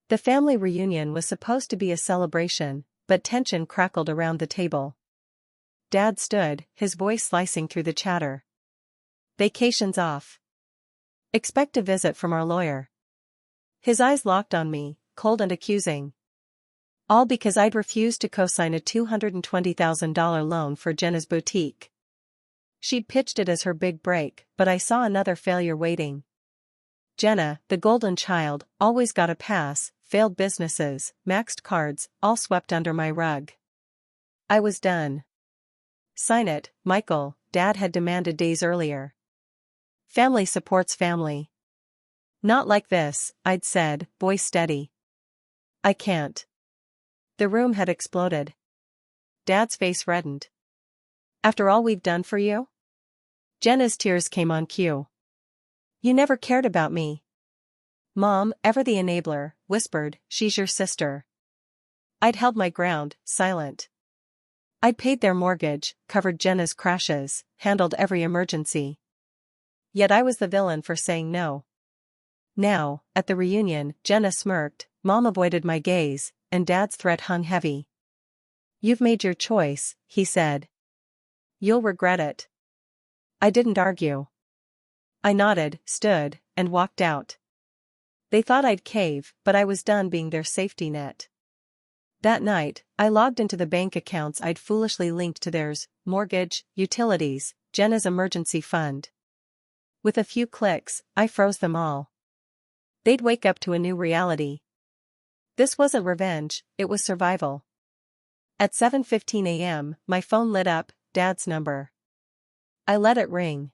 The family reunion was supposed to be a celebration, but tension crackled around the table. Dad stood, his voice slicing through the chatter. Vacation's off. Expect a visit from our lawyer. His eyes locked on me, cold and accusing. All because I'd refused to co-sign a $220,000 loan for Jenna's boutique. She'd pitched it as her big break, but I saw another failure waiting. Jenna, the golden child, always got a pass, failed businesses, maxed cards, all swept under my rug. I was done. Sign it, Michael, Dad had demanded days earlier. Family supports family. Not like this, I'd said, voice steady. I can't. The room had exploded. Dad's face reddened. After all we've done for you? Jenna's tears came on cue. You never cared about me. Mom, ever the enabler, whispered, she's your sister. I'd held my ground, silent. I'd paid their mortgage, covered Jenna's crashes, handled every emergency. Yet I was the villain for saying no. Now, at the reunion, Jenna smirked, Mom avoided my gaze, and Dad's threat hung heavy. You've made your choice, he said. You'll regret it. I didn't argue. I nodded, stood, and walked out. They thought I'd cave, but I was done being their safety net. That night, I logged into the bank accounts I'd foolishly linked to theirs: mortgage, utilities, Jenna's emergency fund. With a few clicks, I froze them all. They'd wake up to a new reality. This wasn't revenge, it was survival. At 7:15 a.m., my phone lit up, Dad's number. I let it ring.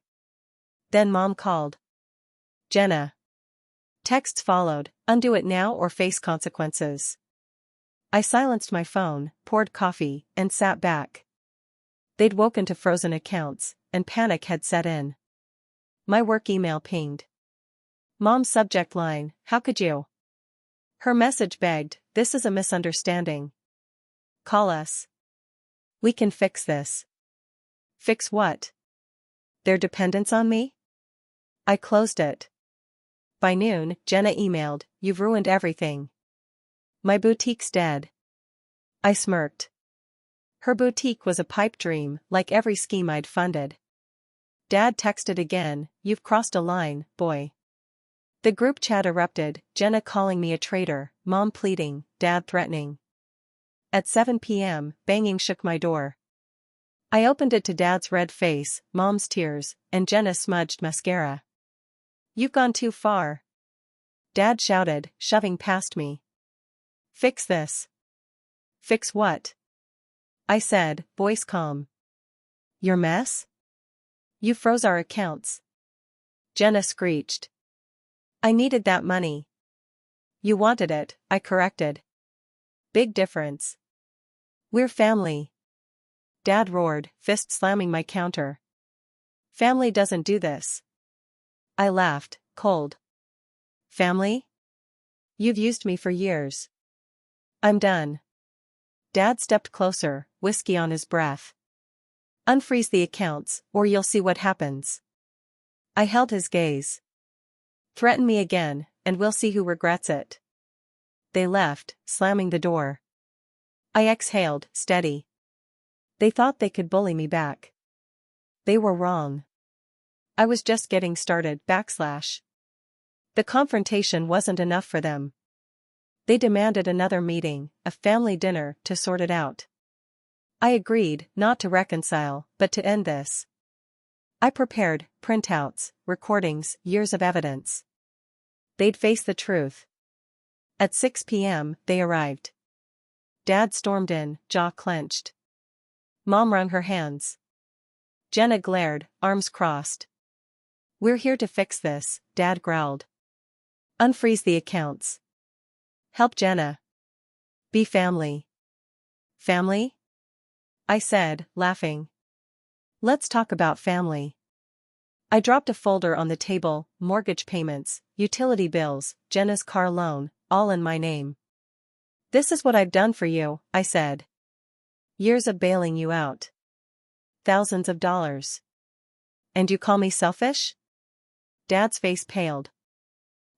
Then Mom called. Jenna. Texts followed, undo it now or face consequences. I silenced my phone, poured coffee, and sat back. They'd woken to frozen accounts, and panic had set in. My work email pinged. Mom's subject line, how could you? Her message begged, this is a misunderstanding. Call us. We can fix this. Fix what? Their dependence on me? I closed it. By noon, Jenna emailed, you've ruined everything. My boutique's dead. I smirked. Her boutique was a pipe dream, like every scheme I'd funded. Dad texted again, you've crossed a line, boy. The group chat erupted, Jenna calling me a traitor, Mom pleading, Dad threatening. At 7 p.m., banging shook my door. I opened it to Dad's red face, Mom's tears, and Jenna's smudged mascara. You've gone too far. Dad shouted, shoving past me. Fix this. Fix what? I said, voice calm. Your mess? You froze our accounts. Jenna screeched. I needed that money. You wanted it, I corrected. Big difference. We're family. Dad roared, fist slamming my counter. Family doesn't do this. I laughed, cold. Family? You've used me for years. I'm done. Dad stepped closer, whiskey on his breath. Unfreeze the accounts, or you'll see what happens. I held his gaze. Threaten me again, and we'll see who regrets it. They left, slamming the door. I exhaled, steady. They thought they could bully me back. They were wrong. I was just getting started, /. The confrontation wasn't enough for them. They demanded another meeting, a family dinner, to sort it out. I agreed, not to reconcile, but to end this. I prepared printouts, recordings, years of evidence. They'd face the truth. At 6 p.m., they arrived. Dad stormed in, jaw clenched. Mom wrung her hands. Jenna glared, arms crossed. We're here to fix this, Dad growled. Unfreeze the accounts. Help Jenna. Be family. Family? I said, laughing. Let's talk about family. I dropped a folder on the table, mortgage payments, utility bills, Jenna's car loan, all in my name. This is what I've done for you, I said. Years of bailing you out. Thousands of dollars. And you call me selfish? Dad's face paled.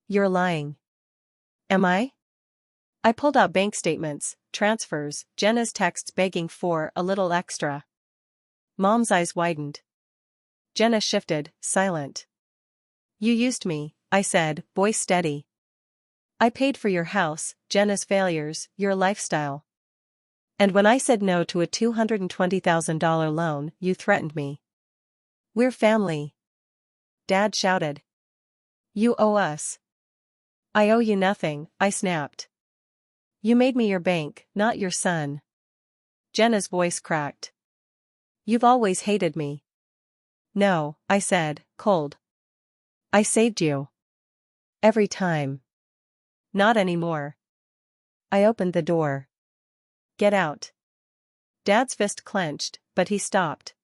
You're lying. Am I? I pulled out bank statements, transfers, Jenna's texts begging for a little extra. Mom's eyes widened. Jenna shifted, silent. You used me, I said, voice steady. I paid for your house, Jenna's failures, your lifestyle. And when I said no to a $220,000 loan, you threatened me. We're family. Dad shouted. You owe us. I owe you nothing, I snapped. You made me your bank, not your son. Jenna's voice cracked. You've always hated me. No, I said, cold. I saved you. Every time. Not anymore. I opened the door. Get out. Dad's fist clenched, but he stopped.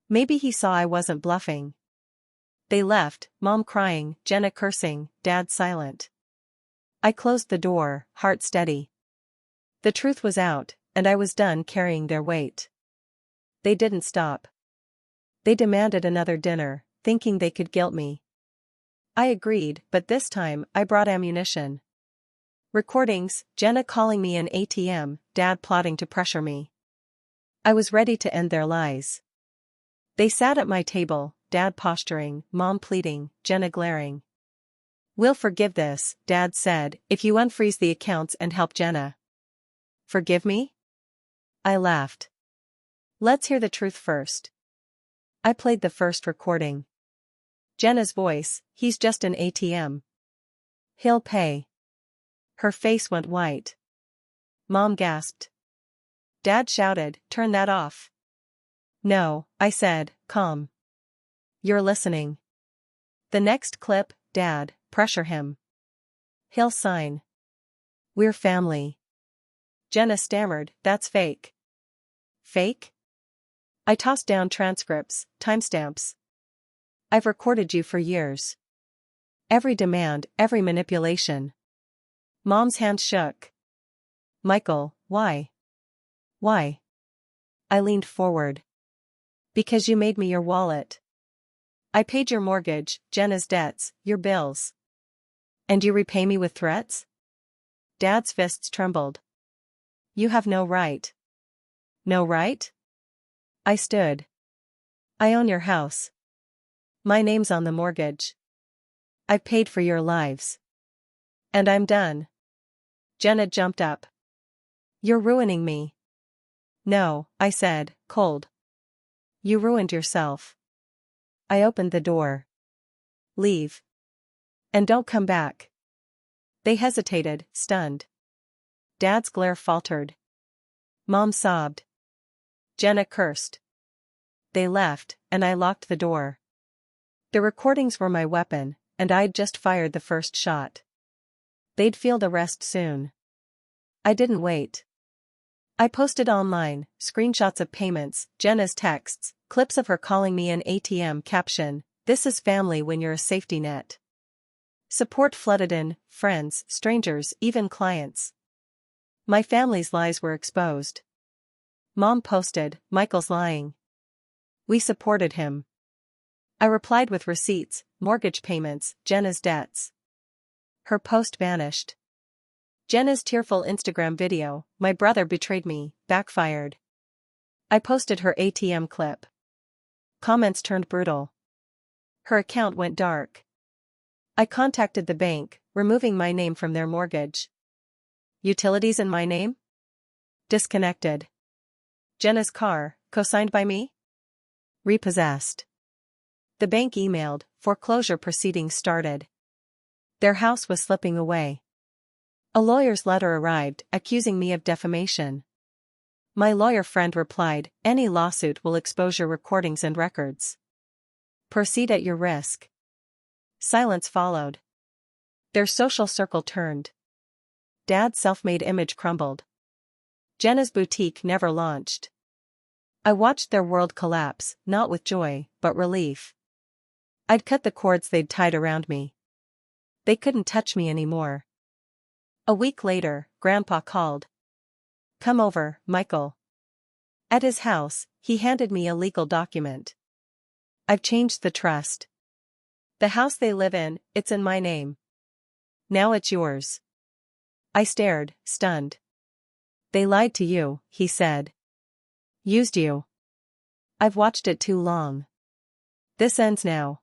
Maybe he saw I wasn't bluffing. They left, Mom crying, Jenna cursing, Dad silent. I closed the door, heart steady. The truth was out, and I was done carrying their weight. They didn't stop. They demanded another dinner, thinking they could guilt me. I agreed, but this time, I brought ammunition. Recordings, Jenna calling me an ATM, Dad plotting to pressure me. I was ready to end their lies. They sat at my table, Dad posturing, Mom pleading, Jenna glaring. We'll forgive this, Dad said, if you unfreeze the accounts and help Jenna. Forgive me? I laughed. Let's hear the truth first. I played the first recording. Jenna's voice, he's just an ATM. He'll pay. Her face went white. Mom gasped. Dad shouted, turn that off. No, I said, calm. You're listening. The next clip, Dad, pressure him. He'll sign. We're family. Jenna stammered, that's fake. Fake? I tossed down transcripts, timestamps. I've recorded you for years. Every demand, every manipulation. Mom's hand shook. Michael, why? Why? I leaned forward. Because you made me your wallet. I paid your mortgage, Jenna's debts, your bills. And you repay me with threats? Dad's fists trembled. You have no right. No right? I stood. I own your house. My name's on the mortgage. I've paid for your lives. And I'm done. Jenna jumped up. You're ruining me. No, I said, cold. You ruined yourself. I opened the door. Leave. And don't come back. They hesitated, stunned. Dad's glare faltered. Mom sobbed. Jenna cursed. They left, and I locked the door. The recordings were my weapon, and I'd just fired the first shot. They'd feel the rest soon. I didn't wait. I posted online, screenshots of payments, Jenna's texts, clips of her calling me an ATM, caption, this is family when you're a safety net. Support flooded in, friends, strangers, even clients. My family's lies were exposed. Mom posted, Michael's lying. We supported him. I replied with receipts, mortgage payments, Jenna's debts. Her post vanished. Jenna's tearful Instagram video, my brother betrayed me, backfired. I posted her ATM clip. Comments turned brutal. Her account went dark. I contacted the bank, removing my name from their mortgage. Utilities in my name? Disconnected. Jenna's car, co-signed by me? Repossessed. The bank emailed, foreclosure proceedings started. Their house was slipping away. A lawyer's letter arrived, accusing me of defamation. My lawyer friend replied, any lawsuit will expose your recordings and records. Proceed at your risk. Silence followed. Their social circle turned. Dad's self-made image crumbled. Jenna's boutique never launched. I watched their world collapse, not with joy, but relief. I'd cut the cords they'd tied around me. They couldn't touch me anymore. A week later, Grandpa called. Come over, Michael. At his house, he handed me a legal document. I've changed the trust. The house they live in, it's in my name. Now it's yours. I stared, stunned. They lied to you, he said. Used you. I've watched it too long. This ends now.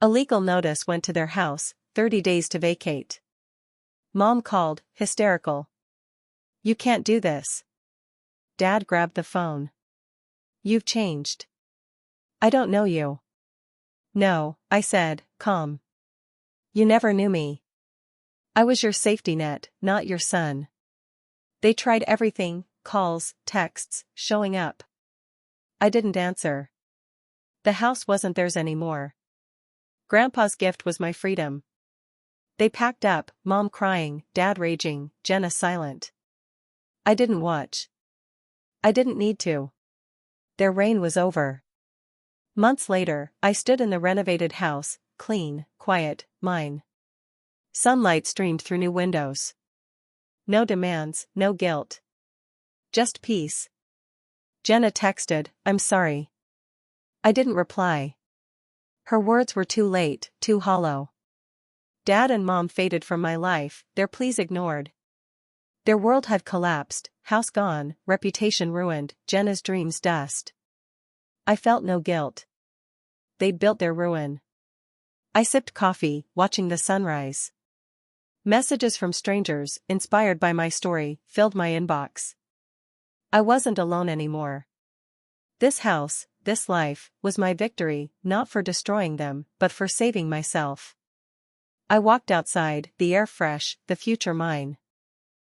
A legal notice went to their house, 30 days to vacate. Mom called, hysterical. You can't do this. Dad grabbed the phone. You've changed. I don't know you. No, I said, calm. You never knew me. I was your safety net, not your son. They tried everything, calls, texts, showing up. I didn't answer. The house wasn't theirs anymore. Grandpa's gift was my freedom. They packed up, Mom crying, Dad raging, Jenna silent. I didn't watch. I didn't need to. Their reign was over. Months later, I stood in the renovated house, clean, quiet, mine. Sunlight streamed through new windows. No demands, no guilt. Just peace. Jenna texted, I'm sorry. I didn't reply. Her words were too late, too hollow. Dad and Mom faded from my life, their pleas ignored. Their world had collapsed, house gone, reputation ruined, Jenna's dreams dust. I felt no guilt. They'd built their ruin. I sipped coffee, watching the sunrise. Messages from strangers, inspired by my story, filled my inbox. I wasn't alone anymore. This house, this life, was my victory, not for destroying them, but for saving myself. I walked outside, the air fresh, the future mine.